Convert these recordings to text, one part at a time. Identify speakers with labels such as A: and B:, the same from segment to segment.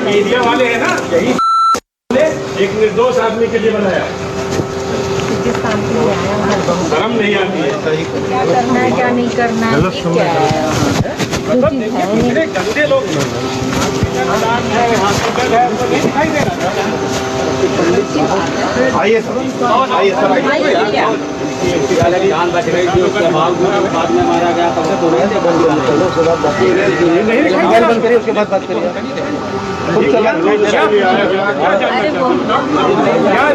A: Media वाले हैं ना, यही एक निर्दोष आदमी के लिए बनाया। शर्म नहीं आती है।
B: क्या करना है क्या नहीं करना है, क्या
A: मतलब देखिए कितने गंदे लोग हैं। हॉस्पिटल है तो नहीं दिखाई दे रहा।
C: आइए सर, आइए सर,
D: जान बच रही थी, उसके बाद में मारा गया तब से तो नहीं थे।
C: मोबाइल बंद करिए, उसके बाद बात करिए।
A: क्या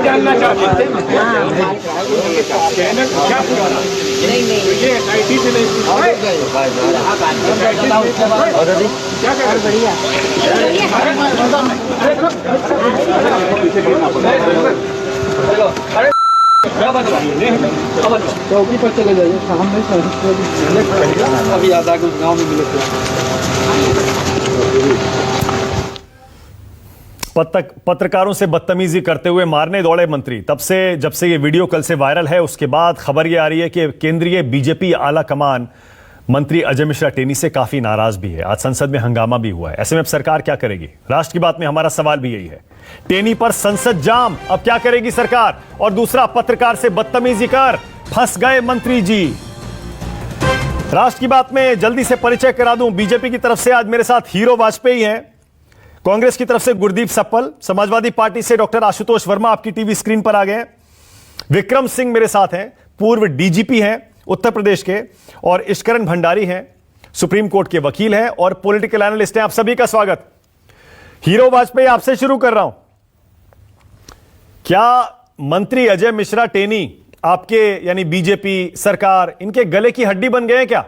A: जानना चाहते हैं? क्या पूछा? ये SIT से नहीं पूछा। क्या कर बढ़िया
C: चौकी पर चले जाइए, हम नहीं अभी याद आ गया गाँव में मिले थे।
E: पत्रकारों से बदतमीजी करते हुए मारने दौड़े मंत्री। जब से ये वीडियो कल से वायरल है, उसके बाद खबर ये आ रही है कि केंद्रीय बीजेपी आला कमान मंत्री अजय मिश्रा टेनी से काफी नाराज भी है। आज संसद में हंगामा भी हुआ है। ऐसे में अब सरकार क्या करेगी? राष्ट्र की बात में हमारा सवाल भी यही है। टेनी पर संसद जाम, अब क्या करेगी सरकार? और दूसरा, पत्रकार से बदतमीजी कर फंस गए मंत्री जी। राष्ट्र की बात में जल्दी से परिचय करा दूं। बीजेपी की तरफ से आज मेरे साथ हीरो वाजपेयी हैं, कांग्रेस की तरफ से गुरदीप सप्पल, समाजवादी पार्टी से डॉक्टर आशुतोष वर्मा आपकी टीवी स्क्रीन पर आ गए हैं, विक्रम सिंह मेरे साथ हैं, पूर्व डीजीपी हैं उत्तर प्रदेश के, और इश्करण भंडारी हैं, सुप्रीम कोर्ट के वकील हैं और पॉलिटिकल एनालिस्ट हैं। आप सभी का स्वागत। हीरो वाजपेयी, आपसे शुरू कर रहा हूं। क्या मंत्री अजय मिश्रा टेनी आपके यानी बीजेपी सरकार इनके गले की हड्डी बन गए हैं क्या?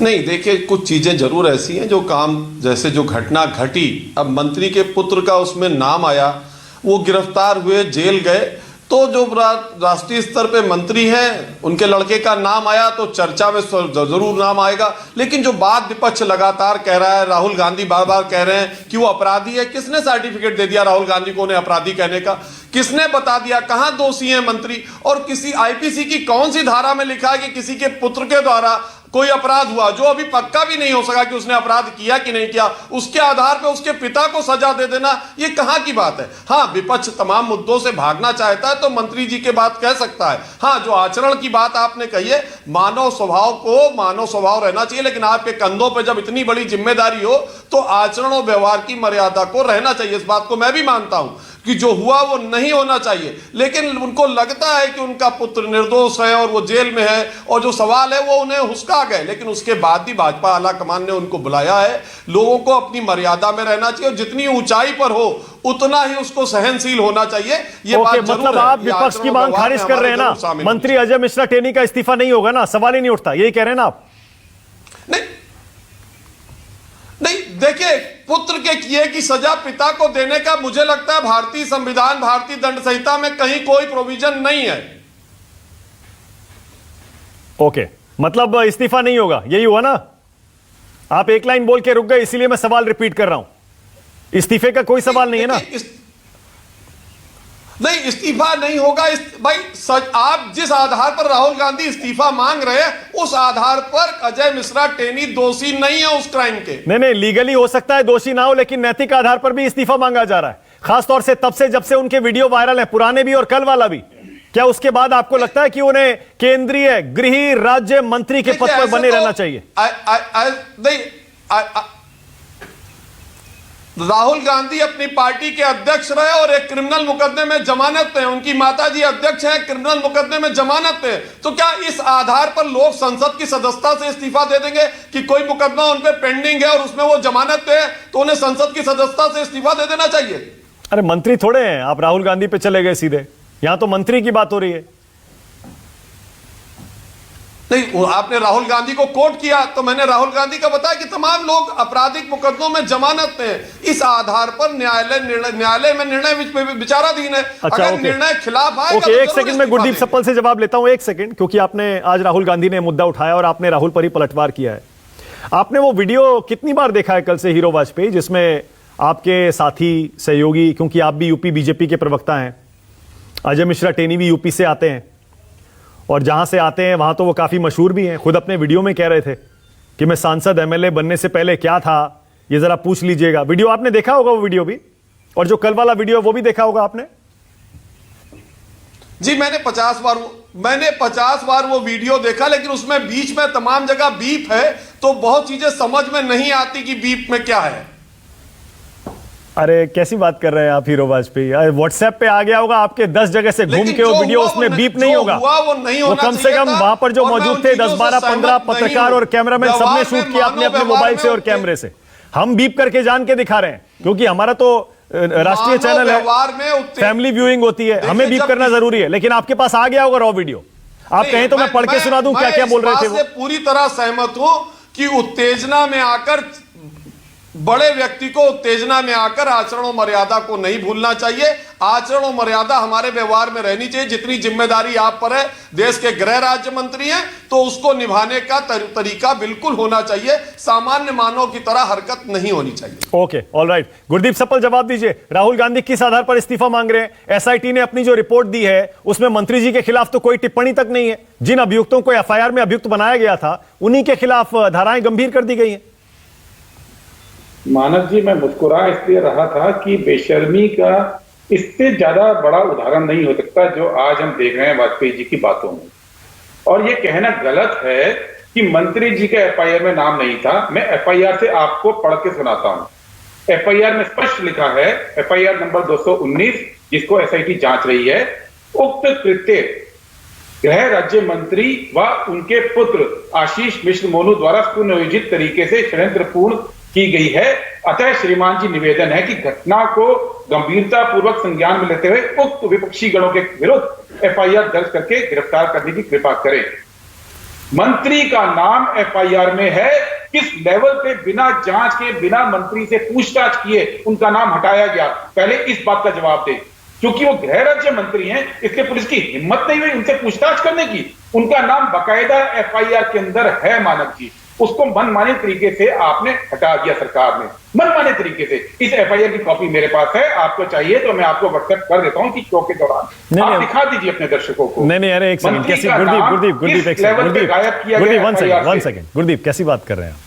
F: नहीं, देखिए कुछ चीजें जरूर ऐसी हैं जो काम, जैसे जो घटना घटी, अब मंत्री के पुत्र का उसमें नाम आया, वो गिरफ्तार हुए, जेल गए, तो जो राष्ट्रीय स्तर पे मंत्री हैं उनके लड़के का नाम आया तो चर्चा में जरूर नाम आएगा। लेकिन जो बात विपक्ष लगातार कह रहा है, राहुल गांधी बार बार कह रहे हैं कि वो अपराधी है। किसने सर्टिफिकेट दे दिया राहुल गांधी को उन्हें अपराधी कहने का? किसने बता दिया? कहां दोषी है मंत्री? और किसी आईपीसी की कौन सी धारा में लिखा है कि किसी के पुत्र के द्वारा कोई अपराध हुआ, जो अभी पक्का भी नहीं हो सका कि उसने अपराध किया कि नहीं किया, उसके आधार पर उसके पिता को सजा दे देना, ये कहां की बात है? हाँ, विपक्ष तमाम मुद्दों से भागना चाहता है तो मंत्री जी के बात कह सकता है। हाँ, जो आचरण की बात आपने कही है, मानव स्वभाव रहना चाहिए, लेकिन आपके कंधों पर जब इतनी बड़ी जिम्मेदारी हो तो आचरण और व्यवहार की मर्यादा को रहना चाहिए। इस बात को मैं भी मानता हूं कि जो हुआ वो नहीं होना चाहिए, लेकिन उनको लगता है कि उनका पुत्र निर्दोष है और वो जेल में है, और जो सवाल है वो उन्हें हुस्का गए। लेकिन उसके बाद भी भाजपा आला कमान ने उनको बुलाया है। लोगों को अपनी मर्यादा में रहना चाहिए और जितनी ऊंचाई पर हो उतना ही उसको सहनशील होना चाहिए। ये बात जरूर
E: मतलब
F: है।
E: आप विपक्ष की मांग खारिज कर रहे हैं ना? मंत्री अजय मिश्रा टेनी का इस्तीफा नहीं होगा ना, सवाल ही नहीं उठता, यही कह रहे हैं ना आप?
F: नहीं, देखिए, पुत्र के किए की सजा पिता को देने का मुझे लगता है भारतीय संविधान, भारतीय दंड संहिता में कहीं कोई प्रोविजन नहीं है।
E: ओके, मतलब इस्तीफा नहीं होगा, यही हुआ ना? आप एक लाइन बोल के रुक गए, इसीलिए मैं सवाल रिपीट कर रहा हूं। इस्तीफे का कोई सवाल नहीं है ना?
F: नहीं, इस्तीफा नहीं होगा। भाई आप जिस आधार पर राहुल गांधी इस्तीफा मांग रहे हैं, उस आधार पर अजय मिश्रा टेनी दोषी नहीं है उस क्राइम के।
E: नहीं, लीगली हो सकता है दोषी ना हो, लेकिन नैतिक आधार पर भी इस्तीफा मांगा जा रहा है, खासतौर से तब से जब से उनके वीडियो वायरल है, पुराने भी और कल वाला भी। क्या उसके बाद आपको लगता है कि उन्हें केंद्रीय गृह राज्य मंत्री के पद पर बने रहना चाहिए?
F: राहुल गांधी अपनी पार्टी के अध्यक्ष रहे और एक क्रिमिनल मुकदमे में जमानत पे हैं। उनकी माताजी अध्यक्ष हैं, क्रिमिनल मुकदमे में जमानत पे हैं। तो क्या इस आधार पर लोग संसद की सदस्यता से इस्तीफा दे देंगे कि कोई मुकदमा उन पे पेंडिंग है और उसमें वो जमानत पे है तो उन्हें संसद की सदस्यता से इस्तीफा दे देना चाहिए?
E: अरे मंत्री थोड़े हैं आप, राहुल गांधी पे चले गए सीधे। यहां तो मंत्री की बात हो रही है।
F: नहीं, आपने राहुल गांधी को कोट किया तो मैंने राहुल गांधी का बताया कि तमाम लोग आपराधिक मुकदमों में जमानत में हैं। इस आधार पर न्यायालय में निर्णय विचाराधीन है।
E: अच्छा,
F: अगर निर्णय खिलाफ आएगा
E: तो एक सेकंड में गुरदीप सप्पल से जवाब लेता हूं, एक सेकंड, क्योंकि आपने आज राहुल गांधी ने मुद्दा उठाया और आपने राहुल पर ही पलटवार किया है। आपने वो वीडियो कितनी बार देखा है कल से, हीरो वाजपेयी, जिसमें आपके साथी सहयोगी, क्योंकि आप भी यूपी बीजेपी के प्रवक्ता हैं, अजय मिश्रा टेनी भी यूपी से आते हैं, और जहां से आते हैं वहां तो वो काफी मशहूर भी हैं, खुद अपने वीडियो में कह रहे थे कि मैं सांसद एमएलए बनने से पहले क्या था, ये जरा पूछ लीजिएगा। वीडियो आपने देखा होगा, वो वीडियो भी, और जो कल वाला वीडियो वो भी देखा होगा आपने।
F: जी मैंने 50 बार वो वीडियो देखा, लेकिन उसमें बीच में तमाम जगह बीप है, तो बहुत चीजें समझ में नहीं आती कि बीप में क्या है।
E: अरे कैसी बात कर रहे हैं आप हीरो वाजपेयी। व्हाट्सएप पे आ गया होगा आपके 10 जगह से घूम के वो वीडियो, उसमें बीप नहीं होगा। वो कम से कम वहां पर जो मौजूद थे 10, 12, 15 पत्रकार और कैमरामैन सबने शूट किया अपने अपने मोबाइल से और कैमरे से। हम बीप करके जान के दिखा रहे हैं, क्योंकि हमारा तो राष्ट्रीय चैनल है, फैमिली व्यूइंग होती है, हमें बीप करना जरूरी है। लेकिन आपके पास आ गया होगा रॉ वीडियो, आप कहें तो मैं पढ़ के सुना दूं क्या क्या बोल रहे थे वो।
F: पूरी तरह सहमत हूं कि उत्तेजना में आकर, बड़े व्यक्ति को उत्तेजना में आकर आचरण और मर्यादा को नहीं भूलना चाहिए। आचरण और मर्यादा हमारे व्यवहार में रहनी चाहिए। जितनी जिम्मेदारी आप पर है, देश के गृह राज्य मंत्री हैं, तो उसको निभाने का तरीका बिल्कुल होना चाहिए। सामान्य मानव की तरह हरकत नहीं होनी चाहिए।
E: Okay, all right. Gurdeep supple जवाब दीजिए, राहुल गांधी किस आधार पर इस्तीफा मांग रहे हैं? एसआईटी ने अपनी जो रिपोर्ट दी है उसमें मंत्री जी के खिलाफ तो कोई टिप्पणी तक नहीं है। जिन अभियुक्तों को एफआईआर में अभियुक्त बनाया गया था, उन्हीं के खिलाफ धाराएं गंभीर कर दी गई हैं।
G: मानव जी, मैं मुस्कुरा इसलिए रहा था कि बेशर्मी का इससे ज्यादा बड़ा उदाहरण नहीं हो सकता जो आज हम देख रहे हैं वाजपेयी जी की बातों में। और ये कहना गलत है कि मंत्री जी का एफआईआर में नाम नहीं था। मैं एफआईआर से आपको पढ़ के सुनाता हूं। एफआईआर में स्पष्ट लिखा है, एफआईआर नंबर 219, जिसको एसआईटी जांच रही है, उक्त कृत्य गृह राज्य मंत्री व उनके पुत्र आशीष मिश्र मोनू द्वारा सुनियोजित तरीके से षड्यंत्रपूर्ण की गई है। अतः श्रीमान जी निवेदन है कि घटना को गंभीरता पूर्वक संज्ञान में लेते हुए उक्त विपक्षी गणों के विरुद्ध एफआईआर दर्ज करके गिरफ्तार करने की कृपा करें। मंत्री का नाम एफआईआर में है, किस लेवल पे बिना जांच के, बिना मंत्री से पूछताछ किए उनका नाम हटाया गया, पहले इस बात का जवाब दे। क्योंकि वो गृह राज्य मंत्री हैं, इसलिए पुलिस की हिम्मत नहीं हुई उनसे पूछताछ करने की। उनका नाम बाकायदा एफआईआर के अंदर है मानव जी, उसको मनमाने तरीके से आपने हटा दिया सरकार ने, मनमाने तरीके से। इस एफआईआर की कॉपी मेरे पास है, आपको चाहिए तो मैं आपको व्हाट्सएप कर देता हूं कि शो के दौरान आप दिखा दीजिए अपने दर्शकों को।
E: नहीं, अरे एक सेकंड, कैसी गुरदीप एक सेकंड, गुरदीप कैसी बात कर रहे हैं आप?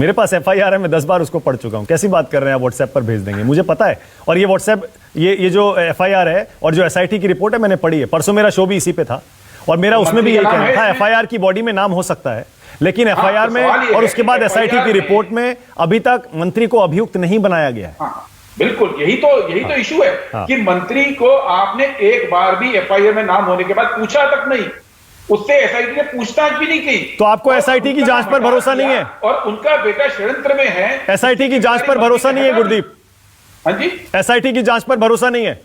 E: मेरे पास एफआईआर है, मैं 10 बार उसको पढ़ चुका हूं। कैसी बात कर रहे हैं आप? व्हाट्सएप पर भेज देंगे, मुझे पता है। और ये व्हाट्सएप, ये जो एफआईआर है और जो एसआईटी की रिपोर्ट है, मैंने पढ़ी है। परसों मेरा शो भी इसी पे था और मेरा उसमें भी यही कहना था, एफआईआर की बॉडी में नाम हो सकता है, लेकिन एफआईआर में और उसके बाद एसआईटी की रिपोर्ट में अभी तक मंत्री को अभियुक्त नहीं बनाया गया है।
G: बिल्कुल, यही तो इशू है कि मंत्री को आपने एक बार भी एफआईआर में नाम होने के बाद पूछा तक नहीं, उससे एसआईटी ने पूछताछ भी नहीं की।
E: तो आपको एसआईटी की जांच पर भरोसा नहीं है?
G: और उनका बेटा षड्यंत्र में है।
E: एसआईटी की जांच पर भरोसा नहीं है गुरदीप?
G: हाँ जी,
E: एसआईटी की जांच पर भरोसा नहीं है?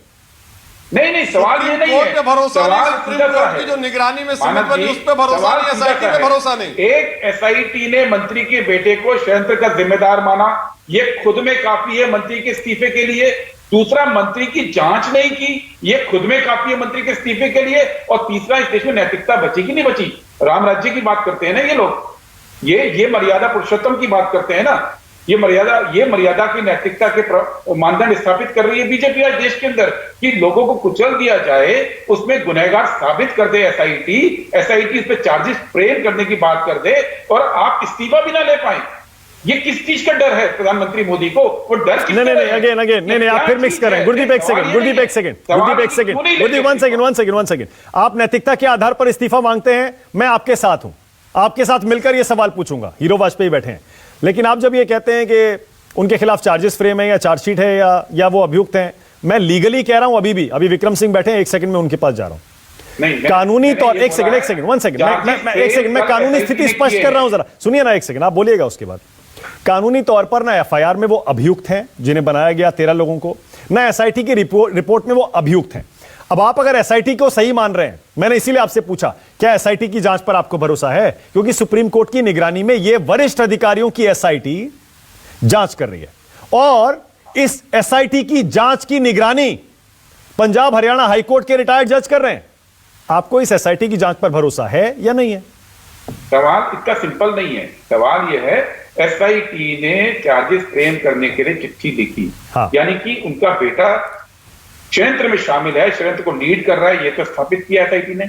G: नहीं, सवाल ये नहीं है,
F: भरोसा नहीं, सुप्रीम कोर्ट की जो निगरानी में समिति बनी उस पर भरोसा नहीं, एसआईटी पे भरोसा नहीं।
G: एक एसआईटी ने मंत्री के बेटे को षड्यंत्र का जिम्मेदार माना, ये खुद में काफी है मंत्री के इस्तीफे के लिए। दूसरा, मंत्री की जांच नहीं की, ये खुद में काफी है मंत्री के इस्तीफे के लिए। और तीसरा, इस देश में नैतिकता बची कि नहीं बची? राम राज्य की बात करते हैं ना ये लोग, ये मर्यादा पुरुषोत्तम की बात करते हैं ना। ये मर्यादा की नैतिकता के मानदंड स्थापित कर रही है बीजेपी आज देश के अंदर, कि लोगों को कुचल दिया जाए, उसमें गुनहगार साबित कर दे एसआईटी उस पर चार्जेस फ्रेम करने की बात कर दे और आप इस्तीफा भी ना ले पाए। ये किस चीज का डर है प्रधानमंत्री मोदी को? वो डर किस
E: नहीं, अगेन आप फिर मिक्स कर रहे हैं। गुरदीप एक सेकंड, वन सेकंड। आप नैतिकता के आधार पर इस्तीफा मांगते हैं, मैं आपके साथ हूं, आपके साथ मिलकर यह सवाल पूछूंगा। हीरो वाजपेयी बैठे हैं, लेकिन आप जब ये कहते हैं कि उनके खिलाफ चार्जेस फ्रेम है या चार्जशीट है या वो अभियुक्त हैं, मैं लीगली कह रहा हूं। अभी विक्रम सिंह बैठे हैं, एक सेकंड में उनके पास जा रहा हूं। कानूनी तौर, एक सेकंड, मैं कानूनी स्थिति स्पष्ट कर रहा हूं, जरा सुनिए ना, एक सेकंड आप बोलिएगा उसके बाद। कानूनी तौर पर ना एफआईआर में वो अभियुक्त हैं जिन्हें बनाया गया 13 लोगों को, ना एसआईटी की रिपोर्ट में वो अभियुक्त हैं। अब आप अगर एसआईटी को सही मान रहे हैं, मैंने इसीलिए आपसे पूछा, क्या एसआईटी की जांच पर आपको भरोसा है? क्योंकि सुप्रीम कोर्ट की निगरानी में ये वरिष्ठ अधिकारियों की एसआईटी जांच कर रही है और इस एसआईटी की जांच की निगरानी पंजाब हरियाणा हाईकोर्ट के रिटायर्ड जज कर रहे हैं। आपको इस एसआईटी की जांच पर भरोसा है या नहीं है?
G: सवाल इतना सिंपल नहीं है। सवाल यह है, एसआईटी ने चार्जेस फ्रेम करने के लिए चिट्ठी लिखी, यानी कि उनका बेटा षड्यंत्र में शामिल है, षड्यंत्र को लीड कर रहा है, ये तो स्थापित किया एसआईटी ने,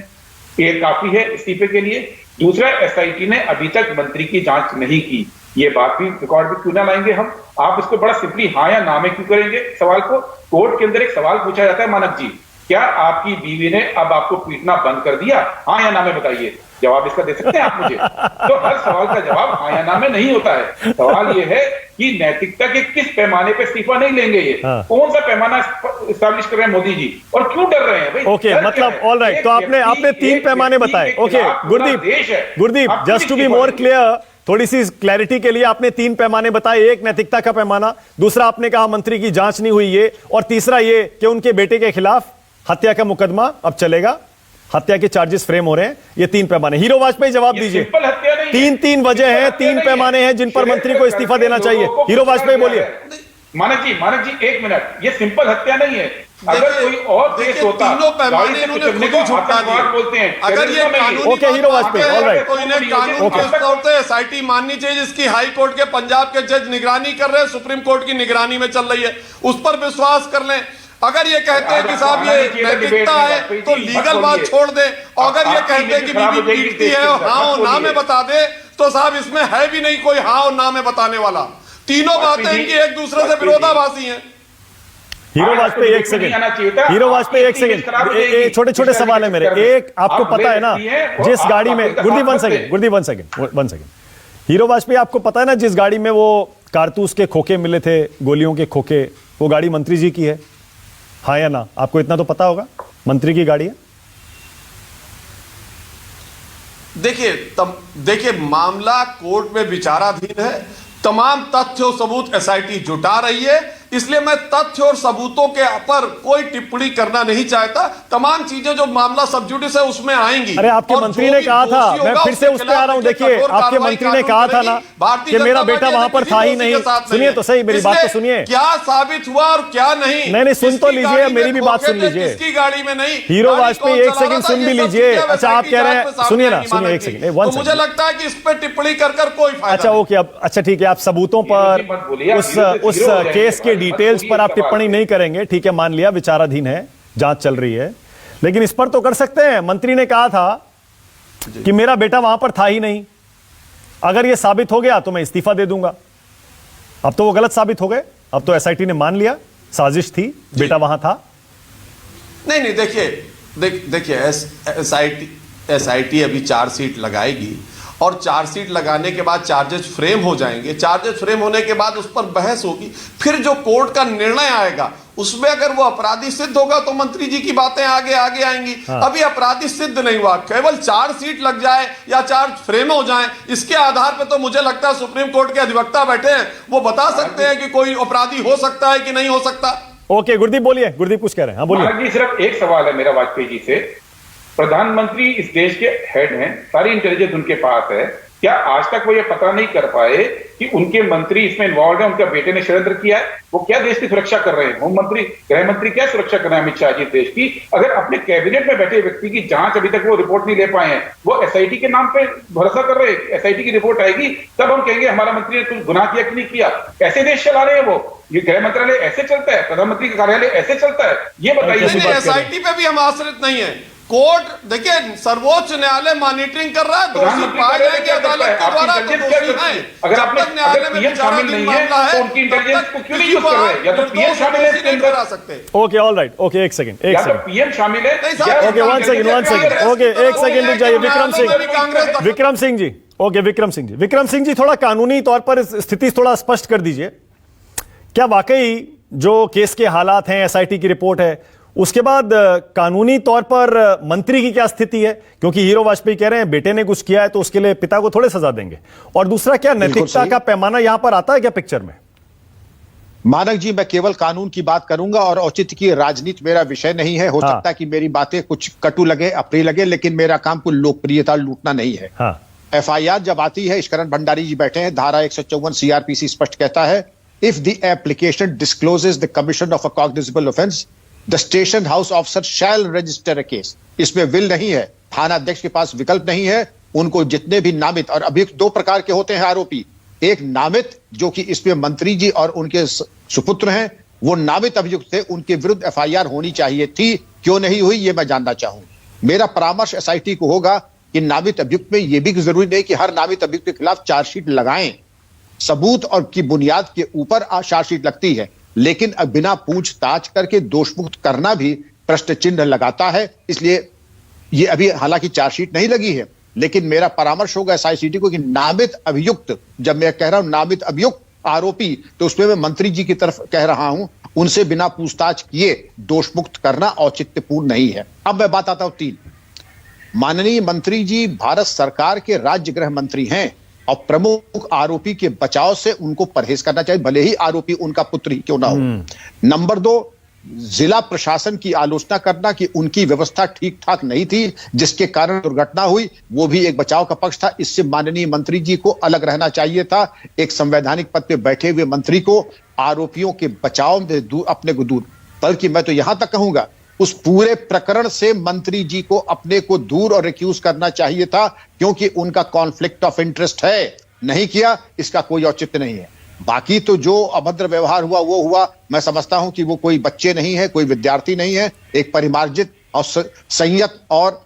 G: ये काफी है इस्तीफे के लिए। दूसरा, एसआईटी ने अभी तक मंत्री की जांच नहीं की, ये बात भी रिकॉर्ड में क्यों ना लाएंगे हम? आप इसको बड़ा सिंपली हाँ या ना में क्यों करेंगे सवाल को? कोर्ट के अंदर एक सवाल पूछा जाता है, मानक जी, क्या आपकी बीवी ने अब आपको पीटना बंद कर दिया? हाँ या ना में बताइए, जवाब इसका दे सकते हैं आप मुझे? तो हर सवाल का जवाब हाँ या ना में नहीं होता है। सवाल ये है कि नैतिकता के किस पैमाने पे इस्तीफा नहीं लेंगे, ये कौन सा पैमाना इस्टेब्लिश कर रहे हैं मोदी जी, और क्यों डर रहे हैं भाई?
E: ओके, मतलब ऑल राइट, तो आपने 3 पैमाने बताए। Okay Gurdeep, just to be more clear, थोड़ी सी क्लैरिटी के लिए आपने 3 पैमाने बताए। एक नैतिकता का पैमाना, दूसरा आपने कहा मंत्री की जांच नहीं हुई ये, और तीसरा ये कि उनके बेटे के खिलाफ हत्या का मुकदमा अब चलेगा, हत्या के चार्जेस फ्रेम हो रहे हैं। ये 3 पैमाने। हीरो वाजपेयी जवाब दीजिए। 3 वजह हैं, 3 पैमाने हैं जिन पर मंत्री को इस्तीफा देना चाहिए। हीरो वाजपेयी बोलिए।
G: मानक जी 1 मिनट, ये सिंपल हत्या नहीं है। अगर कोई और केस होता,
F: तीनों पैमाने इन्होंने खुद ही झुका दिए।
G: बोलते हैं
F: अगर ये कानूनी
E: ओके, हीरो वाजपेयी, ऑलराइट,
F: तो इन्हें कानून के तौर पे एसआईटी माननी चाहिए, जिसकी हाई कोर्ट के पंजाब के जज निगरानी कर रहे हैं, सुप्रीम कोर्ट की निगरानी में चल रही है, उस पर विश्वास कर लें। अगर ये कहते हैं कि साहब ये नैतिकता है तो लीगल बात छोड़ दें, और अगर ये कहते हैं कि बीवी पीटती है और हाँ और ना में बता दे, तो साहब इसमें है भी नहीं कोई हाँ और ना में बताने वाला। तीनों बातें इनकी एक दूसरे से विरोधाभासी हैं।
E: Hero Vajpayee 1 second, hero Vajpayee 1 second, छोटे छोटे सवाल है मेरे। एक, आपको पता है ना जिस गाड़ी में, गुरदीप 1 सेकंड, हीरो वाजपेयी, आपको पता है ना जिस गाड़ी में वो कारतूस के खोखे मिले थे, गोलियों के खोखे, वो गाड़ी मंत्री जी की है, हाँ या ना? आपको इतना तो पता होगा, मंत्री की गाड़ी है।
F: देखिए मामला कोर्ट में विचाराधीन है, तमाम तथ्य और सबूत एसआईटी जुटा रही है, इसलिए मैं तथ्य और सबूतों के पर कोई टिप्पणी करना नहीं चाहता। तमाम चीजें जो मामला सब जुडिस है उसमें आएंगी।
E: अरे आपके मंत्री ने कहा था, मैं फिर से उस पे आ रहा हूं, देखिए आपके मंत्री ने कहा था ना कि मेरा बेटा वहां पर था ही नहीं। सुनिए तो सही, मेरी बात तो सुनिए।
F: क्या साबित हुआ और क्या नहीं?
E: नहीं, सुन तो लीजिए, मेरी भी बात सुन लीजिए।
F: किसकी गाड़ी में नहीं?
E: हीरो वाजपेयी 1 सेकंड सुन भी लीजिए। अच्छा, आप कह रहे हैं, सुनिए ना, सुनिए 1 सेकंड।
F: मुझे लगता है कि इस पर टिप्पणी कर कोई फायदा।
E: अच्छा ओके, अब अच्छा ठीक है, आप सबूतों पर, उस केस के डिटेल्स पर आप टिप्पणी नहीं करेंगे, ठीक है, मान लिया, विचाराधीन है, जांच चल रही है, लेकिन इस पर तो कर सकते हैं। मंत्री ने कहा था कि मेरा बेटा वहां पर था ही नहीं, अगर यह साबित हो गया तो मैं इस्तीफा दे दूंगा। अब तो वो गलत साबित हो गए, अब तो एसआईटी ने मान लिया साजिश थी, बेटा वहां था।
F: नहीं, देखिए एसआईटी अभी चार्जशीट लगाएगी, और चार्जशीट लगाने के बाद चार्जेस फ्रेम हो जाएंगे। चार्जेस फ्रेम होने के बाद उस पर बहस होगी, फिर जो कोर्ट का निर्णय आएगा उसमें अगर वो अपराधी सिद्ध होगा तो मंत्री जी की बातें आगे आएंगी। हाँ। अभी अपराधी सिद्ध नहीं हुआ, केवल चार्जशीट लग जाए या चार्ज फ्रेम हो जाए, इसके आधार पर तो मुझे लगता है सुप्रीम कोर्ट के अधिवक्ता बैठे हैं, वो बता सकते हैं कि कोई अपराधी हो सकता है कि नहीं हो सकता।
E: ओके गुरदीप बोलिए, गुरदीप कुछ कह रहे हैं। हाँ बोलिए।
G: सिर्फ एक सवाल है मेरा वाजपेयी जी से। प्रधानमंत्री इस देश के हेड हैं, सारी इंटेलिजेंस उनके पास है, क्या आज तक वो ये पता नहीं कर पाए कि उनके मंत्री इसमें इन्वॉल्व है, उनके बेटे ने षड्यंत्र किया है? वो क्या देश की सुरक्षा कर रहे हैं? होम मंत्री, गृह मंत्री क्या सुरक्षा कर रहे हैं अमित शाह जी देश की? अगर अपने कैबिनेट में बैठे व्यक्ति की जांच अभी तक वो रिपोर्ट नहीं ले पाए हैं, वो एसआईटी के नाम पे भरोसा कर रहे हैं, एसआईटी की रिपोर्ट आएगी तब हम कहेंगे हमारा मंत्री ने कुछ गुनाह किया कि नहीं किया। ऐसे देश चला रहे हैं वो? ये गृह मंत्रालय ऐसे चलता है? प्रधानमंत्री का कार्यालय ऐसे चलता है? ये बताइए।
F: एसआईटी पे भी हम आश्रित नहीं है। कोर्ट देखिए, सर्वोच्च न्यायालय मॉनिटरिंग कर रहा है, दोषी पाए जाएंगे अदालत के द्वारा तो दोषी हैं। जब तक न्यायालय में विचाराधीन मामला है,
G: उनकी इंटेलिजेंस को क्यों नहीं यूज कर रहे हैं? या तो पीएम शामिल है इसके अंदर,
F: करा सकते।
E: Okay all right, okay 1 second,
G: PM शामिल है।
E: ओके 1 सेकंड, ओके 1 सेकंड रुक जाइए। विक्रम सिंह जी, ओके विक्रम सिंह जी, थोड़ा कानूनी तौर पर स्थिति थोड़ा स्पष्ट कर दीजिए। क्या वाकई जो केस के हालात हैं, एसआईटी की रिपोर्ट है, उसके बाद कानूनी तौर पर मंत्री की क्या स्थिति है? क्योंकि हीरो वाजपेयी कह रहे हैं बेटे ने कुछ किया है तो उसके लिए पिता को थोड़े सजा देंगे। और दूसरा, क्या नैतिकता का पैमाना यहां पर आता है क्या पिक्चर में?
H: मानक जी, मैं केवल कानून की बात करूंगा और औचित्य की राजनीति मेरा विषय नहीं है। हो सकता है कि मेरी बातें कुछ कटु लगे, अप्रिय लगे, लेकिन मेरा काम कुछ लोकप्रियता लूटना नहीं है। एफआईआर जब आती है, शरण भंडारी जी बैठे हैं, धारा 154 सीआरपीसी स्पष्ट कहता है, if the application discloses the commission of a cognizable offence, the station house officer shall register a case. इसमें विल नहीं है, थाना अध्यक्ष के पास विकल्प नहीं है। उनको जितने भी नामित और अभियुक्त 2 प्रकार के होते हैं आरोपी, एक नामित जो कि इसमें मंत्री जी और उनके सुपुत्र हैं, वो नामित अभियुक्त थे, उनके विरुद्ध एफआईआर होनी चाहिए थी, क्यों नहीं हुई ये मैं जानना चाहूं। मेरा परामर्श एसआईटी को होगा, कि नामित अभियुक्त में यह भी जरूरी नहीं कि हर नामित अभियुक्त के खिलाफ चार्जशीट लगाएं, सबूत और की बुनियाद के ऊपर चार्जशीट लगती है, लेकिन अब बिना पूछताछ करके दोषमुक्त करना भी प्रश्न चिन्ह लगाता है। इसलिए ये अभी हालांकि चार्जशीट नहीं लगी है, लेकिन मेरा परामर्श होगा एसआईसीटी को कि नामित अभियुक्त, जब मैं कह रहा हूं नामित अभियुक्त आरोपी, तो उसमें मैं मंत्री जी की तरफ कह रहा हूं, उनसे बिना पूछताछ किए दोषमुक्त करना औचित्यपूर्ण नहीं है। अब मैं बात आता हूं 3, माननीय मंत्री जी भारत सरकार के राज्य गृह मंत्री हैं और प्रमुख आरोपी के बचाव से उनको परहेज करना चाहिए, भले ही आरोपी उनका पुत्र ही क्यों ना हो। नंबर 2, जिला प्रशासन की आलोचना करना कि उनकी व्यवस्था ठीक ठाक नहीं थी जिसके कारण दुर्घटना हुई, वो भी एक बचाव का पक्ष था। इससे माननीय मंत्री जी को अलग रहना चाहिए था। एक संवैधानिक पद पे बैठे हुए मंत्री को आरोपियों के बचाव में अपने को दूर, बल्कि मैं तो यहां तक कहूंगा उस पूरे प्रकरण से मंत्री जी को अपने को दूर और रिक्यूज करना चाहिए था, क्योंकि उनका कॉन्फ्लिक्ट ऑफ इंटरेस्ट है। नहीं किया, इसका कोई औचित्य नहीं है। बाकी तो जो अभद्र व्यवहार हुआ वो हुआ। मैं समझता हूं कि वो कोई बच्चे नहीं है, कोई विद्यार्थी नहीं है। एक परिमार्जित और संयत और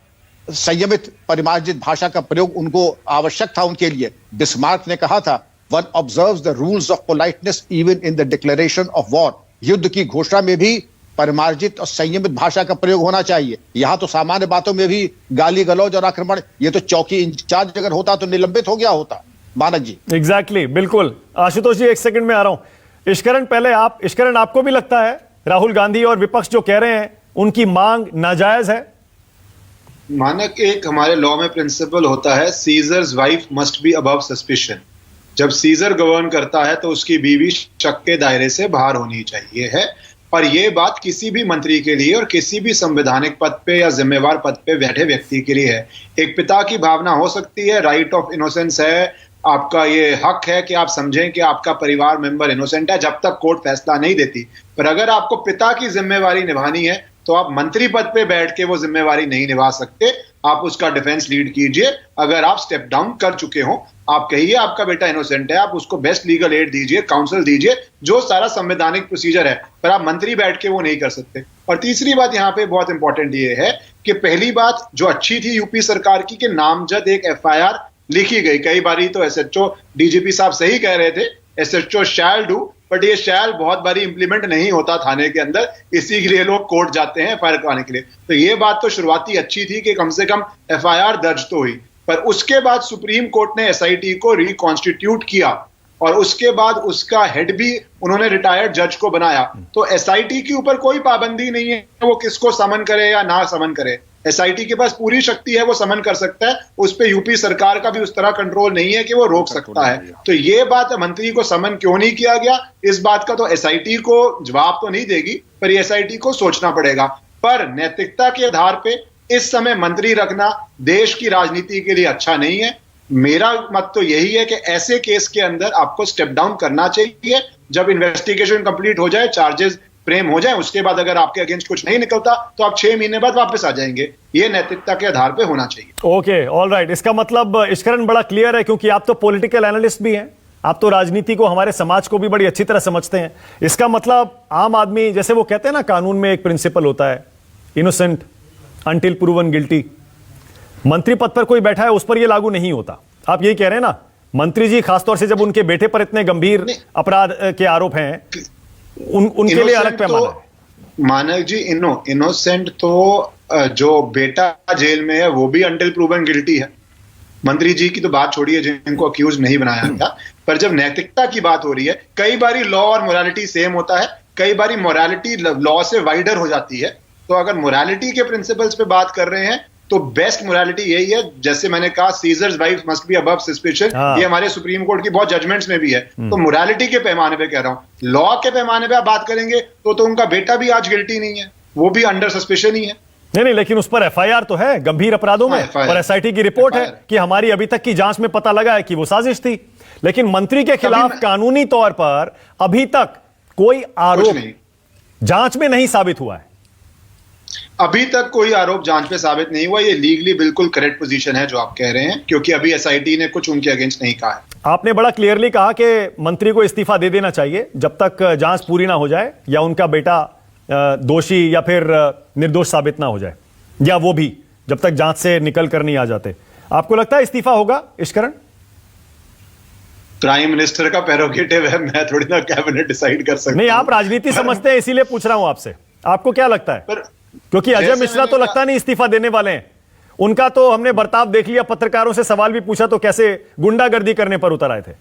H: संयमित परिमार्जित भाषा का प्रयोग उनको आवश्यक था उनके लिए। बिस्मार्क ने कहा था, one observes the rules of politeness even in the declaration of war. युद्ध की घोषणा में भी परिमार्जित और संयमित भाषा का प्रयोग होना चाहिए। यहां तो सामान्य बातों में भी गाली गलौज और आक्रमण, ये तो चौकी इंचार्ज अगर होता तो निलंबित हो गया होता। मानक जी
E: एग्जैक्टली, बिल्कुल। आशुतोष जी, एक सेकंड में आ रहा हूं। इश्करण, पहले आप, इश्करण, आपको भी लगता है राहुल गांधी और विपक्ष जो कह रहे हैं उनकी मांग नाजायज है?
I: मानक, एक हमारे लॉ में प्रिंसिपल होता है, seizures wife must be above suspicion. जब सीजर गवर्न करता है तो उसकी बीवी शक के दायरे से बाहर होनी चाहिए है। और ये बात किसी भी मंत्री के लिए और किसी भी संवैधानिक पद पे या जिम्मेवार पद पे बैठे व्यक्ति के लिए है। एक पिता की भावना हो सकती है, राइट ऑफ इनोसेंस है, आपका ये हक है कि आप समझें कि आपका परिवार मेंबर इनोसेंट है जब तक कोर्ट फैसला नहीं देती। पर अगर आपको पिता की जिम्मेवारी निभानी है तो आप मंत्री पद पे बैठ के वो जिम्मेवारी नहीं निभा सकते। आप उसका डिफेंस लीड कीजिए। अगर आप स्टेप डाउन कर चुके हो, आप कहिए आपका बेटा इनोसेंट है, आप उसको बेस्ट लीगल एड दीजिए, काउंसिल दीजिए, जो सारा संवैधानिक प्रोसीजर है, पर आप मंत्री बैठ के वो नहीं कर सकते। और तीसरी बात यहाँ पे बहुत इंपॉर्टेंट ये है कि पहली बात जो अच्छी थी यूपी सरकार की कि नामजद एक एफआईआर लिखी गई। कई बारी तो एसएचओ, डीजीपी साहब सही कह रहे थे, एसएचओ शैल डू, बट ये शैल बहुत बारी इंप्लीमेंट नहीं होता थाने के अंदर, इसी के लिए लोग कोर्ट जाते हैं एफआईआर करवाने के लिए। तो ये बात तो शुरुआती अच्छी थी कि कम से कम एफआईआर दर्ज तो हुई। पर उसके बाद सुप्रीम कोर्ट ने एसआईटी को रिकॉन्स्टिट्यूट किया और उसके बाद उसका हेड भी उन्होंने रिटायर्ड जज को बनाया। तो एसआईटी के ऊपर कोई पाबंदी नहीं है वो किसको समन करे या ना समन करे। एसआईटी के पास पूरी शक्ति है, वो समन कर सकता है। उस पे यूपी सरकार का भी उस तरह कंट्रोल नहीं है कि वो रोक सकता है। तो ये बात मंत्री को समन क्यों नहीं किया गया, इस बात का तो एसआईटी को जवाब तो नहीं देगी, पर एसआईटी को सोचना पड़ेगा। पर नैतिकता के आधार पे इस समय मंत्री रखना देश की राजनीति के लिए अच्छा नहीं है। मेरा मत तो यही है कि ऐसे केस के अंदर आपको स्टेप डाउन करना चाहिए। जब इन्वेस्टिगेशन कंप्लीट हो जाए, चार्जेस फ्रेम हो जाए, उसके बाद अगर आपके अगेंस्ट कुछ नहीं निकलता तो आप 6 महीने बाद वापस आ जाएंगे। ये नैतिकता के आधार पे होना चाहिए।
E: Okay, alright. इसका मतलब इश्करण बड़ा क्लियर है, क्योंकि आप तो पॉलिटिकल एनालिस्ट भी हैं, आप तो राजनीति को, हमारे समाज को भी बड़ी अच्छी तरह समझते हैं। इसका मतलब आम आदमी, जैसे वो कहते हैं ना, कानून में एक प्रिंसिपल होता है, इनोसेंट अंटिल प्रूवन गिल्टी। मंत्री पद पर कोई बैठा है उस पर यह लागू नहीं होता। आप यही कह रहे हैं ना? मंत्री जी खासतौर से जब उनके बेटे पर इतने गंभीर अपराध के आरोप हैं, उनके लिए अलग पैमाना है।
I: मानक जी, इनोसेंट तो जो बेटा जेल में है वो भी अंटिल प्रूवन गिल्टी है। मंत्री जी की तो बात छोड़िए जिनको अक्यूज नहीं बनाया गया, पर जब नैतिकता की बात हो रही है, कई बारी लॉ और मोरालिटी सेम होता है, कई बारी मोरालिटी लॉ से वाइडर हो जाती है। तो अगर मोरालिटी के प्रिंसिपल्स पे बात कर रहे हैं तो बेस्ट मोरालिटी यही है, जैसे मैंने कहा, seizures wife must be above suspicion. ये हमारे सुप्रीम कोर्ट की बहुत जजमेंट्स में भी है। तो मोरालिटी के पैमाने पे कह रहा हूं, लॉ के पैमाने पे आप बात करेंगे तो उनका बेटा भी आज गिल्टी नहीं है, वो भी अंडर सस्पिशन ही है।
E: नहीं, लेकिन उस पर एफआईआर तो है गंभीर अपराधों में, और एसआईटी की रिपोर्ट है कि हमारी अभी तक की जांच में पता लगा है कि वो साजिश थी। लेकिन मंत्री के खिलाफ कानूनी तौर पर अभी तक कोई आरोप जांच में नहीं साबित हुआ है।
I: अभी तक कोई आरोप जांच पे साबित नहीं हुआ। ये लीगली बिल्कुल करेक्ट पोजीशन है जो आप कह रहे हैं, क्योंकि अभी एसआईटी ने कुछ उनके अगेंस्ट नहीं कहा है।
E: आपने बड़ा क्लियरली कहा कि मंत्री को इस्तीफा दे देना चाहिए जब तक जांच पूरी ना हो जाए, या उनका बेटा दोषी या फिर निर्दोष साबित ना हो जाए, या वो भी जब तक जांच से निकल कर नहीं आ जाते। आपको लगता है इस्तीफा होगा ईश्वरण?
I: प्राइम मिनिस्टर का प्रेरोगेटिव है, मैं थोड़ी ना कैबिनेट डिसाइड कर सकता
E: नहीं, आप राजनीति समझते हैं इसीलिए पूछ रहा हूं आपसे, आपको क्या लगता है? क्योंकि अजय मिश्रा तो लगता नहीं इस्तीफा देने वाले हैं। उनका तो हमने बर्ताव देख लिया, पत्रकारों से सवाल भी पूछा तो कैसे गुंडागर्दी करने पर उतर आए थे।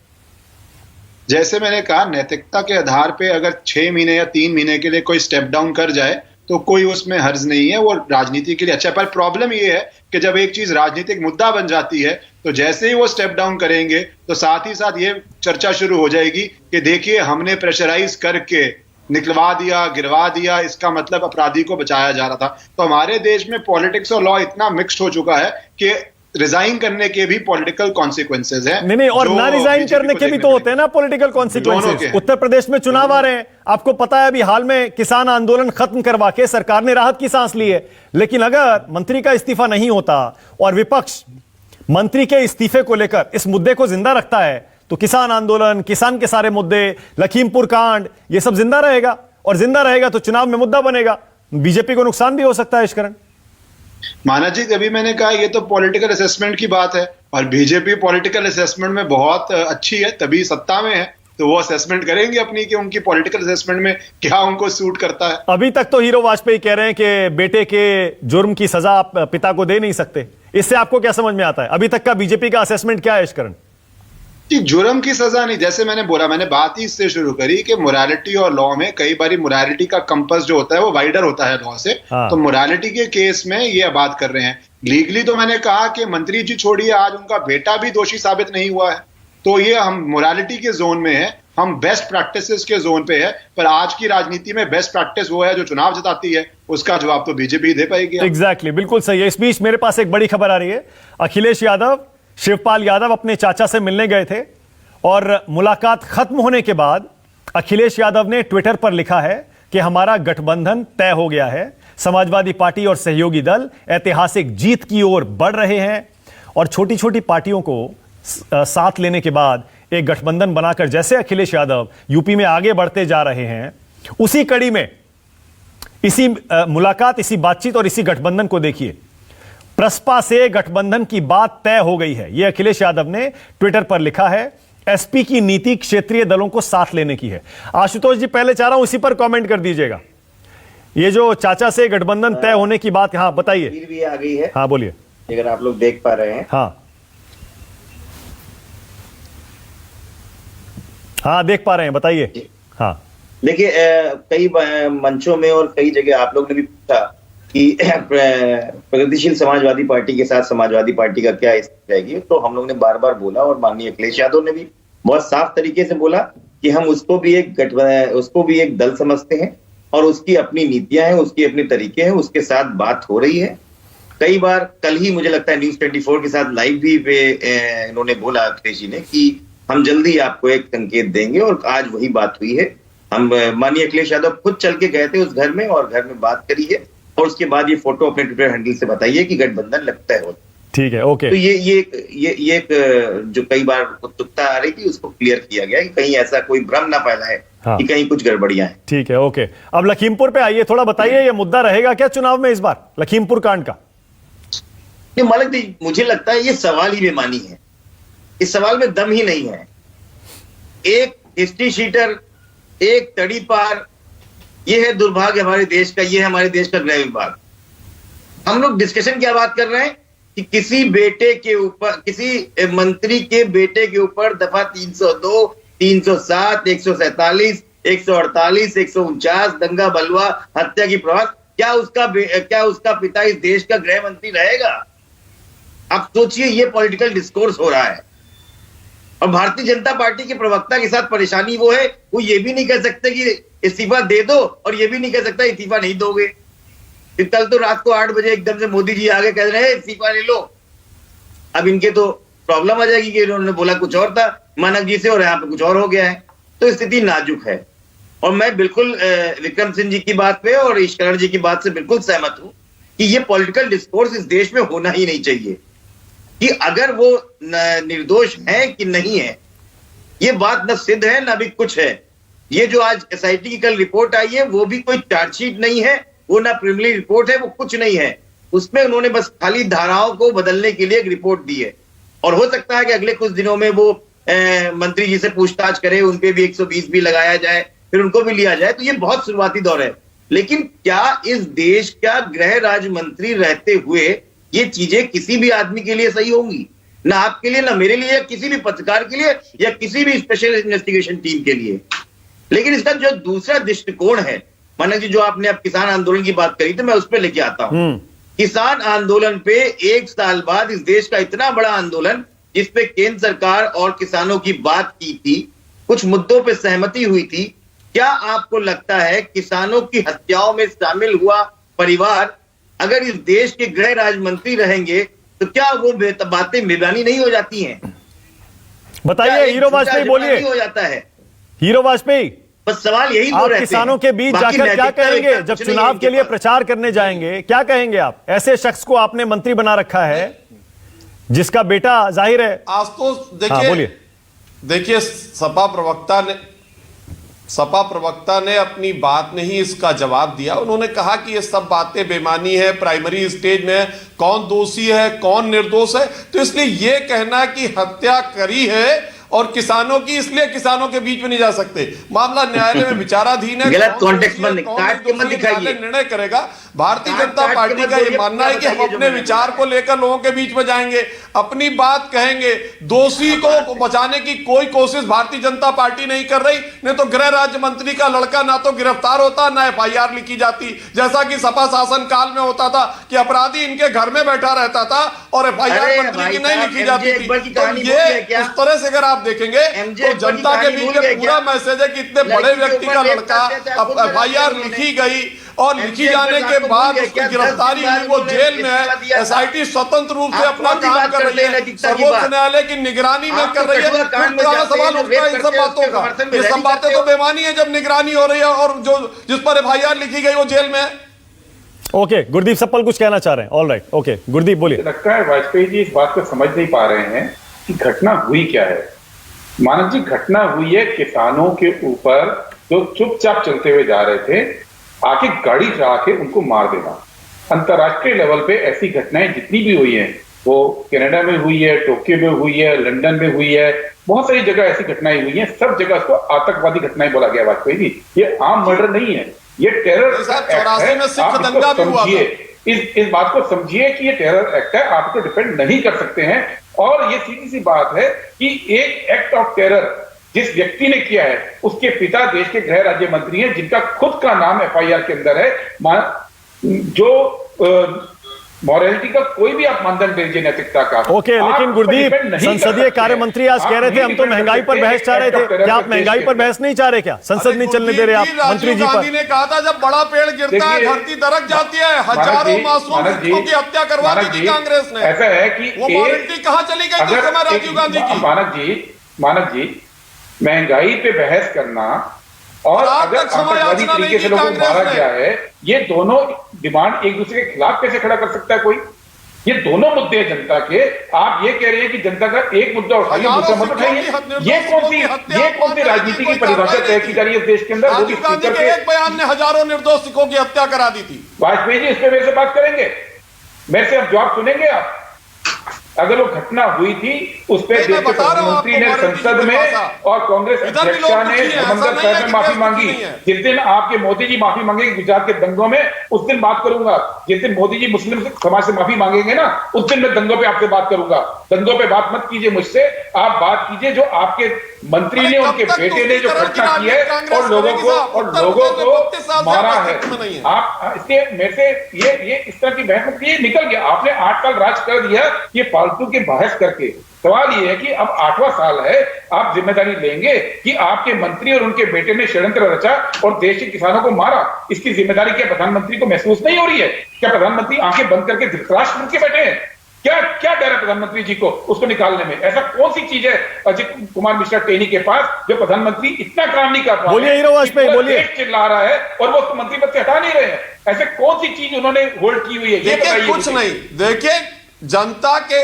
I: जैसे मैंने कहा, नैतिकता के आधार पे अगर 6 महीने या 3 महीने के लिए कोई स्टेप डाउन कर जाए तो कोई उसमें हर्ज नहीं है, वो राजनीति के लिए अच्छा है। पर प्रॉब्लम ये है कि जब एक चीज राजनीतिक मुद्दा बन जाती है तो जैसे ही वो स्टेप डाउन करेंगे तो साथ ही साथ ये चर्चा शुरू हो जाएगी कि देखिए हमने प्रेशराइज करके निकलवा दिया, गिरवा दिया, इसका मतलब अपराधी को बचाया जा रहा था। तो हमारे देश में पॉलिटिक्स और लॉ इतना मिक्स्ड हो चुका है कि रिजाइन करने के भी पॉलिटिकल कॉन्सिक्वेंसेज हैं।
E: नहीं, और ना रिजाइन करने के भी तो होते हैं ना पॉलिटिकल कॉन्सिक्वेंसेज। उत्तर प्रदेश में चुनाव आ रहे हैं, आपको पता है अभी हाल में किसान आंदोलन खत्म करवा के सरकार ने राहत की सांस ली है। लेकिन अगर मंत्री का इस्तीफा नहीं होता और विपक्ष मंत्री के इस्तीफे को लेकर इस मुद्दे को जिंदा रखता है तो किसान आंदोलन, किसान के सारे मुद्दे, लखीमपुर कांड, ये सब जिंदा रहेगा, और जिंदा रहेगा तो चुनाव में मुद्दा बनेगा, बीजेपी को नुकसान भी हो सकता है। इश्करण
I: मानस जी, अभी मैंने कहा ये तो पॉलिटिकल असेसमेंट की बात है, और बीजेपी पॉलिटिकल असेसमेंट में बहुत अच्छी है, तभी सत्ता में है, तो वो असेसमेंट करेंगे अपनी कि उनकी पॉलिटिकल असेसमेंट में क्या उनको सूट करता है।
E: अभी तक तो हीरो वाजपेयी कह रहे हैं कि बेटे के जुर्म की सजा आप पिता को दे नहीं सकते, इससे आपको क्या समझ में आता है? अभी तक का बीजेपी का असेसमेंट क्या है इश्करण?
I: जुर्म की सजा नहीं, जैसे मैंने बोला, मैंने बात ही इससे शुरू करी कि मोरालिटी और लॉ में कई बार मोरालिटी का कंपास जो होता है वो वाइडर होता है लॉ से। तो मोरालिटी के केस में ये बात कर रहे हैं। लीगली तो मैंने कहा कि मंत्री जी छोड़िए, आज उनका बेटा भी दोषी साबित नहीं हुआ है, तो ये हम मोरालिटी के जोन में है, हम बेस्ट प्रैक्टिसेस के जोन पे है। पर आज की राजनीति में बेस्ट प्रैक्टिस वो है जो चुनाव जिताती है, उसका जवाब तो बीजेपी दे पाएगी।
E: एग्जैक्टली, बिल्कुल सही है। इस बीच मेरे पास एक बड़ी खबर आ रही है। अखिलेश यादव, शिवपाल यादव अपने चाचा से मिलने गए थे और मुलाकात खत्म होने के बाद अखिलेश यादव ने ट्विटर पर लिखा है कि हमारा गठबंधन तय हो गया है, समाजवादी पार्टी और सहयोगी दल ऐतिहासिक जीत की ओर बढ़ रहे हैं, और छोटी छोटी पार्टियों को साथ लेने के बाद एक गठबंधन बनाकर जैसे अखिलेश यादव यूपी में आगे बढ़ते जा रहे हैं, उसी कड़ी में इसी मुलाकात, इसी बातचीत और इसी गठबंधन को देखिए। प्रसपा से गठबंधन की बात तय हो गई है, यह अखिलेश यादव ने ट्विटर पर लिखा है। एसपी की नीति क्षेत्रीय दलों को साथ लेने की है। आशुतोष जी, पहले चाह रहा हूं इसी पर कमेंट कर दीजिएगा। ये जो चाचा से गठबंधन तय होने की बात, हाँ बताइए।
J: भी आ गई है,
E: हाँ बोलिए।
J: अगर आप लोग देख पा रहे हैं।
E: हाँ देख पा रहे हैं, बताइए। हाँ
J: देखिए, कई मंचों में और कई जगह आप लोग ने भी पूछा कि प्रगतिशील समाजवादी पार्टी के साथ समाजवादी पार्टी का क्या स्थिति रहेगी, तो हम लोग ने बार बार बोला, और माननीय अखिलेश यादव ने भी बहुत साफ तरीके से बोला कि हम उसको भी एक दल समझते हैं, और उसकी अपनी नीतियां हैं, उसकी अपने तरीके हैं, उसके साथ बात हो रही है। कई बार, कल ही मुझे लगता है न्यूज 24 के साथ लाइव भी इन्होंने बोला अखिलेश जी ने कि हम जल्दी आपको एक संकेत देंगे, और आज वही बात हुई है। हम माननीय अखिलेश यादव खुद चल के गए थे उस घर में, और घर में बात करी है, और उसके बाद ये फोटो अपने ट्विटर हैंडल से बताइए कि गठबंधन लगता है।
E: ठीक है, ओके।
J: तो ये जो कई बार उत्सुकता आ रही थी, उसको क्लियर किया गया कि कहीं ऐसा कोई भ्रम ना फैलाए कि कहीं कुछ गड़बड़ियां हैं।
E: ठीक है, ओके। अब लखीमपुर पे आइए, थोड़ा बताइए, ये मुद्दा रहेगा क्या चुनाव में इस बार, लखीमपुर कांड का?
J: मालिक जी, मुझे लगता है ये सवाल ही बेमानी है, इस सवाल में दम ही नहीं है। एक हिस्ट्री शीटर, एक तड़ी पार, ये है दुर्भाग्य हमारे देश का, ये है हमारे देश का गृह विभाग। हम लोग डिस्कशन क्या बात कर रहे हैं कि किसी बेटे के ऊपर, किसी मंत्री के बेटे के ऊपर दफा 302, 307, 147, 148, 149 दंगा बलवा हत्या की प्रवास, क्या उसका पिता इस देश का गृह मंत्री रहेगा? आप सोचिए, ये पॉलिटिकल डिस्कोर्स हो रहा है। और भारतीय जनता पार्टी के प्रवक्ता के साथ परेशानी वो है, वो ये भी नहीं कह सकते कि इस्तीफा दे दो, और ये भी नहीं कह सकता इस्तीफा नहीं दोगे। कल तो रात को 8 बजे एकदम से मोदी जी आगे कह रहे हैं इस्तीफा ले लो। अब इनके तो प्रॉब्लम आ जाएगी कि इन्होंने बोला कुछ और था मानक जी से, और यहाँ पे कुछ और हो गया है। तो स्थिति नाजुक है, और मैं बिल्कुल विक्रम सिंह जी की बात पे और ईश्वरण जी की बात से बिल्कुल सहमत हूं कि ये पॉलिटिकल डिस्कोर्स इस देश में होना ही नहीं चाहिए कि अगर वो निर्दोष है कि नहीं है, ये बात न सिद्ध है न भी कुछ है। ये जो आज एसआईटी की कल रिपोर्ट आई है, वो भी कोई चार्जशीट नहीं है, वो ना प्रिलिमिनरी रिपोर्ट है, वो कुछ नहीं है। उसमें उन्होंने बस खाली धाराओं को बदलने के लिए एक रिपोर्ट दी है, और हो सकता है कि अगले कुछ दिनों में वो मंत्री जी से पूछताछ करे, उनपे भी 120 भी लगाया जाए, फिर उनको भी लिया जाए। तो ये बहुत शुरुआती दौर है, लेकिन क्या इस देश का गृह राज्य मंत्री रहते हुए ये चीजें किसी भी आदमी के लिए सही होंगी? ना आपके लिए, ना मेरे लिए, या किसी भी पत्रकार के लिए, या किसी भी स्पेशल इन्वेस्टिगेशन टीम के लिए। लेकिन इसका जो दूसरा दृष्टिकोण है, माना जी जो आपने अब किसान आंदोलन की बात करी, तो मैं उस पर लेके आता हूं। किसान आंदोलन पे 1 साल बाद इस देश का इतना बड़ा आंदोलन, जिसपे केंद्र सरकार और किसानों की बात की थी, कुछ मुद्दों पे सहमति हुई थी, क्या आपको लगता है किसानों की हत्याओं में शामिल हुआ परिवार अगर इस देश के गृह राज्य मंत्री रहेंगे तो क्या वो बातें बेमानी नहीं हो जाती हैं?
E: बताइए हीरो वाजपेयी, बोलिए।
J: हो जाता है
E: हीरो वाजपेयी,
J: बस सवाल यही
E: आप किसानों के बीच जाकर क्या कहेंगे जब चुनाव के लिए प्रचार करने जाएंगे? क्या कहेंगे आप? ऐसे शख्स को आपने मंत्री बना रखा है जिसका बेटा जाहिर है।
F: आज तो देखिए सपा प्रवक्ता ने अपनी बात में ही इसका जवाब दिया। उन्होंने कहा कि ये सब बातें बेमानी है, प्राइमरी स्टेज में कौन दोषी है कौन निर्दोष है, तो इसलिए ये कहना कि हत्या करी है और किसानों की, इसलिए किसानों के बीच में नहीं जा सकते। मामला न्यायालय में विचाराधीन है,
J: गलत कॉन्टेक्स्ट में काट के मत दिखाइए।
F: निर्णय करेगा। भारतीय जनता पार्टी का ये मानना है कि हम अपने विचार को लेकर लोगों के बीच में जाएंगे, अपनी बात कहेंगे। दोषी को बचाने की कोई कोशिश भारतीय जनता पार्टी नहीं कर रही। नहीं तो गृह राज्य मंत्री का लड़का ना तो गिरफ्तार होता, ना FIR लिखी जाती, जैसा कि सपा शासन काल में होता था कि अपराधी इनके घर में बैठा रहता था और FIR मंत्री की नहीं लिखी जाती थी। तो ये उस तरह से अगर आप देखेंगे तो जनता के बीच में पूरा मैसेज है कि इतने बड़े व्यक्ति का लड़का, FIR लिखी गई और लिखी जाने के बाद उसकी गिरफ्तारी हुई, वो जेल में है। SIT स्वतंत्र रूप से अपना काम कर रही है, सर्वोच्च न्यायालय की निगरानी में कर रही है। पुराना सवाल उठता है इन सब बातों का। ये सब बातें तो बेमानी है जब निगरानी हो रही है और जो जिस पर FIR लिखी गई वो जेल में है।
E: ओके, गुरदीप सप्पल कुछ कहना चाह रहे हैं। ऑलराइट, ओके गुरदीप बोलिए।
G: लगता है वाजपेयी जी इस बात को समझ नहीं पा रहे हैं कि घटना हुई क्या है। मानव जी, घटना हुई है किसानों के ऊपर जो चुपचाप चलते हुए जा रहे थे, आके गाड़ी चढ़ा के उनको मार देना। अंतरराष्ट्रीय लेवल पे ऐसी घटनाएं जितनी भी हुई हैं, वो कनाडा में हुई है, टोक्यो में हुई है, लंदन में हुई है, बहुत सारी जगह ऐसी घटनाएं हुई हैं। सब जगह उसको आतंकवादी घटनाएं बोला गया वाजपेयी जी। ये आम मर्डर नहीं है, ये टेरर एक्ट है। इस बात को समझिए कि ये टेरर एक्ट है, आप इसको डिफेंड नहीं कर सकते हैं। और ये सीधी सी बात है कि एक एक्ट ऑफ टेरर जिस व्यक्ति ने किया है, उसके पिता देश के गृह राज्य मंत्री हैं, जिनका खुद का नाम FIR के अंदर है। जो मॉरलिटी का कोई भी आप मानदंड दीजिए, नैतिकता का।
E: ओके, लेकिन गुरदीप, संसदीय कार्य मंत्री आज कह रहे थे हम तो महंगाई पर बहस चाह रहे थे। क्या आप महंगाई पर बहस नहीं चाह रहे? क्या संसद नहीं चलने दे रहे आप मंत्री जी पर?
F: गांधी ने कहा था जब बड़ा पेड़ गिरता है धरती दरक जाती है। हजारों मासूम बच्चों की हत्या करवा दी थी कांग्रेस ने।
G: ऐसा है कि
F: वो मॉरलिटी कहां चली गई जिस समय राजीव गांधी की?
G: मानव जी, महंगाई पे बहस करना और अगर आतंकवादी तरीके से लोगों को मारा गया है, ये दोनों डिमांड एक दूसरे के खिलाफ कैसे खड़ा कर सकता है कोई? ये दोनों मुद्दे हैं जनता के। आप ये कह रहे हैं कि जनता का एक मुद्दा उठाइए, दूसरा मत उठाइए। ये कौन सी राजनीति की परिभाषा तय की जा रही है इस देश के अंदर?
F: राजीव गांधी के एक बयान ने हजारों निर्दोष सिखों की हत्या करा दी थी।
G: वाजपेयी जी इस पे मेरे से बात करेंगे? मेरे से अब जवाब सुनेंगे आप? अगर वो घटना हुई थी उस पर देश के प्रधानमंत्री ने संसद में और कांग्रेस अध्यक्षा ने समंदर साहब में माफी मांगी। जिस दिन आपके मोदी जी माफी मांगेंगे गुजरात के दंगों में, उस दिन बात करूंगा। जिस दिन मोदी जी मुस्लिम समाज से माफी मांगेंगे ना, उस दिन मैं दंगों पे आपसे बात करूंगा। दंगों पे बात मत कीजिए मुझसे, आप बात कीजिए जो आपके मंत्री ने, उनके बेटे ने जो घटना की है और लोगों को मारा है। आप इसलिए मेरे से ये इस तरह की बहस ये निकल गया। आपने 8 साल राज कर दिया ये फालतू की बहस करके। सवाल ये है कि अब 8वां साल है, आप जिम्मेदारी लेंगे कि आपके मंत्री और उनके बेटे ने षड्यंत्र रचा और देश के किसानों को मारा। इसकी जिम्मेदारी क्या प्रधानमंत्री को महसूस नहीं हो रही है? क्या प्रधानमंत्री आंखें बंद करके धृतराष्ट्र बन के बैठे हैं? क्या डर है प्रधानमंत्री जी को उसको निकालने में? ऐसा कौन सी चीज है अजय कुमार मिश्रा टेनी के पास जो प्रधानमंत्री इतना काम नहीं कर पा रहे?
E: बोलिए हीरो वाजपेयी, बोलिए।
G: चिल्ला रहा है और वो मंत्री पद से हटा नहीं रहे हैं। ऐसे कौन सी चीज उन्होंने होल्ड की हुई है? ये बताइए।
F: कुछ नहीं। देखिए जनता के,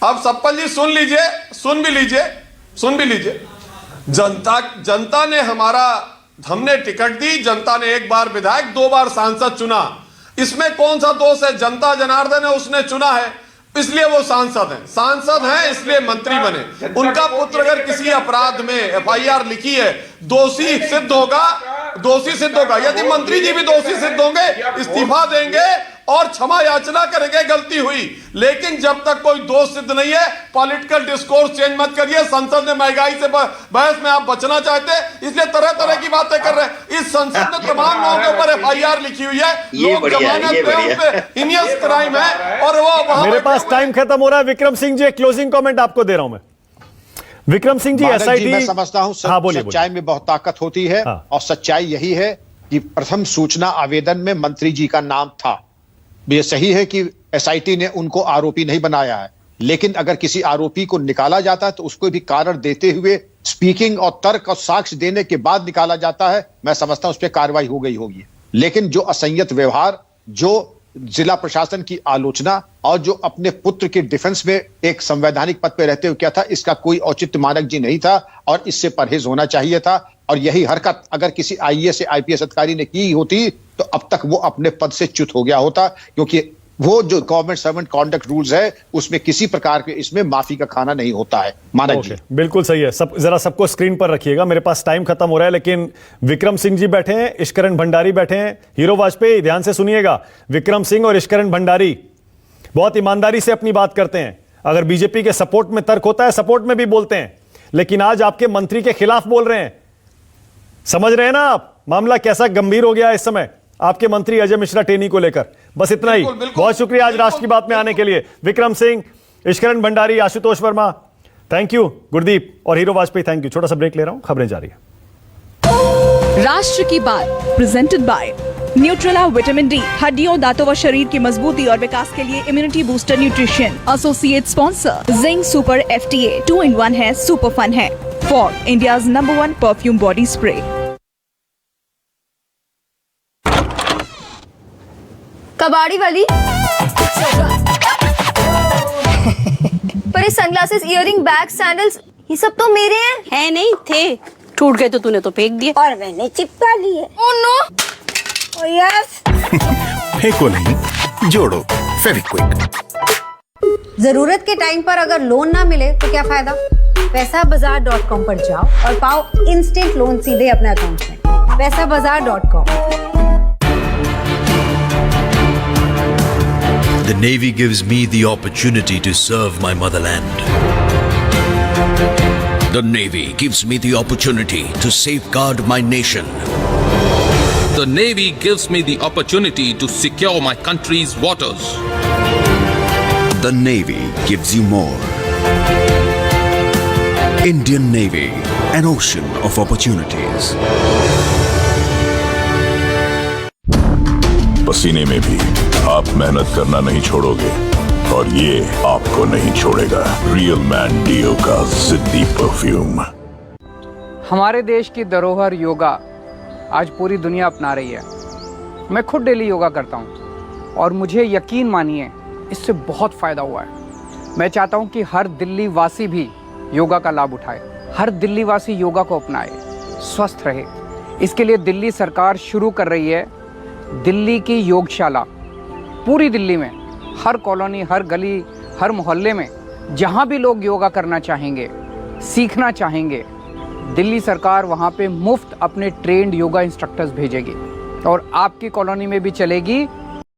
F: अब सप्पल जी सुन भी लीजिए। जनता ने हमने टिकट दी, जनता ने 1 बार विधायक 2 बार सांसद चुना। इसमें कौन सा दोष है? जनता जनार्दन है, उसने चुना है, इसलिए वो सांसद हैं। सांसद हैं इसलिए मंत्री बने। उनका पुत्र अगर किसी अपराध में एफआईआर लिखी है, दोषी सिद्ध होगा, दोषी सिद्ध होगा। यदि मंत्री जी भी दोषी सिद्ध होंगे, इस्तीफा देंगे और क्षमा याचना करेंगे, गलती हुई। लेकिन जब तक कोई दोष सिद्ध नहीं है, पॉलिटिकल डिस्कोर्स चेंज मत करिए। संसद में महंगाई से बहस में आप बचना चाहते हैं, इसलिए तरह तरह की बातें कर रहे हैं। इस संसद में तमाम लोगों के ऊपर एफआईआर लिखी हुई है, लोग जमानत पे, उन पे हिनियस क्राइम है, और वो
E: मेरे पास टाइम खत्म हो रहा है। विक्रम सिंह जी, एक क्लोजिंग कमेंट आपको दे रहा हूं मैं। विक्रम सिंह जी, एसआईटी,
H: मैं समझता हूं सच्चाई में बहुत ताकत होती है। और सच्चाई यही है कि प्रथम सूचना आवेदन में मंत्री जी का नाम था। ये सही है कि एसआईटी ने उनको आरोपी नहीं बनाया है, लेकिन अगर किसी आरोपी को निकाला जाता है तो उसको भी कारण देते हुए स्पीकिंग और तर्क और साक्ष्य देने के बाद निकाला जाता है। मैं समझता हूं उस पर कार्रवाई हो गई होगी। लेकिन जो असंयत व्यवहार, जो जिला प्रशासन की आलोचना और जो अपने पुत्र के डिफेंस में एक संवैधानिक पद पे रहते हुए क्या था, इसका कोई औचित्य मानक जी नहीं था और इससे परहेज होना चाहिए था। और यही हरकत अगर किसी आईएएस या आईपीएस अधिकारी ने की होती तो अब तक वो अपने पद से च्युत हो गया होता, क्योंकि वो जो गवर्नमेंट सर्वेंट कॉन्डक्ट रूल्स है उसमें किसी प्रकार के इसमें माफी का खाना नहीं होता है। मानक जी
E: बिल्कुल सही है। जरा सबको स्क्रीन पर रखिएगा, मेरे पास टाइम खत्म हो रहा है। लेकिन विक्रम सिंह जी बैठे हैं, इश्करण भंडारी बैठे हैं, हीरो वाजपेयी, ध्यान से सुनिएगा। विक्रम सिंह और इश्करण भंडारी बहुत ईमानदारी से अपनी बात करते हैं। अगर बीजेपी के सपोर्ट में तर्क होता है, सपोर्ट में भी बोलते हैं, लेकिन आज आपके मंत्री के खिलाफ बोल रहे हैं। समझ रहे हैं ना आप मामला कैसा गंभीर हो गया है इस समय आपके मंत्री अजय मिश्रा टेनी को लेकर। बस इतना ही। बहुत शुक्रिया आज राष्ट्र की बात में आने के लिए। Vikram Singh, Ishkaran Bhandari, Ashutosh Verma, thank you. गुरदीप और हीरो वाजपेयी, थैंक यू। छोटा सा ब्रेक ले रहा हूं, खबरें जारी है।
K: राष्ट्र की बात presented by Nutrela vitamin D, हड्डियों, दांतों व शरीर की मजबूती और विकास के लिए immunity booster nutrition. Associate sponsor zinc super FTA 2-in-1 है, सुपर फन है। For India's number 1 perfume body spray.
B: कबाड़ी वाली पर ये सनग्लासेस, इयररिंग, बैग, सैंडल्स, ये सब तो मेरे हैं।
L: है नहीं थे, टूट गए तो तूने तो फेंक दिए
B: और मैंने चिपका लिए। Oh no, oh yes.
M: फेंको नहीं, जोड़ो फेविक्विक।
N: जरूरत के टाइम पर अगर लोन ना मिले तो क्या फायदा? पैसाबाजार.com पर जाओ और पाओ इंस्टेंट लोन सीधे अपने अकाउंट में। पैसाबाजार.com।
O: The Navy gives me the opportunity to serve my motherland. The Navy gives me the opportunity to safeguard my nation.
P: The Navy gives me the opportunity to secure my country's waters.
M: The Navy gives you more. Indian Navy, an ocean of opportunities.
Q: पसीने में भी आप मेहनत करना नहीं छोड़ोगे और ये आपको नहीं छोड़ेगा। रियल मैन डियो का जिद्दी परफ्यूम।
C: हमारे देश की धरोहर योगा आज पूरी दुनिया अपना रही है। मैं खुद डेली योगा करता हूँ और मुझे यकीन मानिए इससे बहुत फायदा हुआ है। मैं चाहता हूँ कि हर दिल्ली वासी भी योगा का लाभ उठाए, हर दिल्ली वासी योगा को अपनाए, स्वस्थ रहे। इसके लिए दिल्ली सरकार शुरू कर रही है दिल्ली की योगशाला। पूरी दिल्ली में हर कॉलोनी, हर गली, हर मोहल्ले में जहाँ भी लोग योगा करना चाहेंगे, सीखना चाहेंगे, दिल्ली सरकार वहाँ पे मुफ्त अपने ट्रेंड योगा इंस्ट्रक्टर्स भेजेगी और आपकी कॉलोनी में भी चलेगी